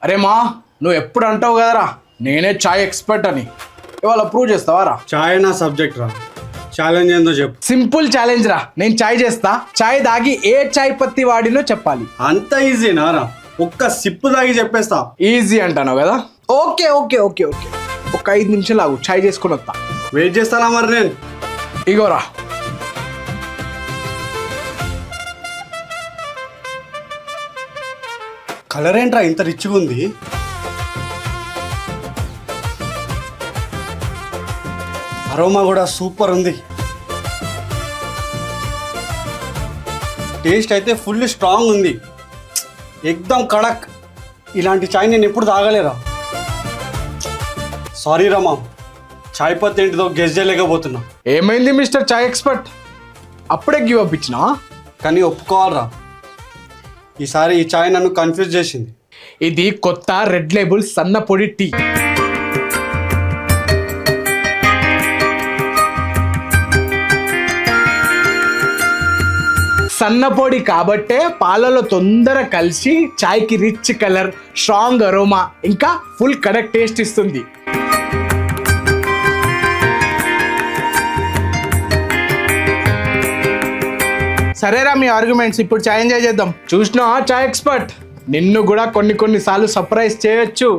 అరే మా నువ్వు ఎప్పుడు అంటావు కదరా నేనే చాయ్ ఎక్స్పర్ట్ అని, ఇవాళ ప్రూవ్ చేస్తావారా? చాయ్ నా సబ్జెక్ట్ రా, ఛాలెంజ్ ఏందో చెప్పు. సింపుల్ ఛాలెంజ్ రా, నేను చాయ్ చేస్తా, చాయ్ దాగి ఏ చాయ్ పత్తి వాడినో చెప్పాలి. అంత ఈజీనా రా? ఒక్క సిప్పు తాగి చెప్పేస్తా. ఈజీ అంటాను కదా? ఓకే ఓకే ఓకే ఓకే, ఒక 5 నిమిషాలు ఆగు, చాయ్ చేసుకుని వస్తా. వెయిట్ చేస్తానా మరి నేను? ఇగోరా. కలర్ ఏంట్రా ఇంత రిచ్గా ఉంది? అరోమా కూడా సూపర్ ఉంది. టేస్ట్ అయితే ఫుల్ స్ట్రాంగ్ ఉంది, ఎక్దమ్ కడక్. ఇలాంటి చాయ్ నేను ఎప్పుడు తాగలేరా. సారీ రమా, చాయ్ పత్తి ఏంటిదో గెస్ చేయలేకపోతున్నా. ఏమైంది మిస్టర్ చాయ్ ఎక్స్పర్ట్, అప్పుడే గివ్ అప్ ఇచ్చినా? కానీ ఒప్పుకోవాలరా, ఈసారి ఈ చాయ్ నన్ను కన్ఫ్యూజ్ చేసింది. ఇది కొత్త రెడ్ లేబుల్ సన్న పొడి టీ. సన్నపొడి కాబట్టే పాలలో తొందర కలిసి చాయ్కి రిచ్ కలర్, స్ట్రాంగ్ అరోమా, ఇంకా ఫుల్ కడక్ టేస్ట్ ఇస్తుంది. సరేరా మీ ఆర్గ్యుమెంట్స్, ఇప్పుడు చాయ్ ఎంజాయ్ చేద్దాం. చూసినా చాయ్ ఎక్స్పర్ట్, నిన్ను కూడా కొన్ని సార్లు సర్ప్రైజ్ చేయొచ్చు.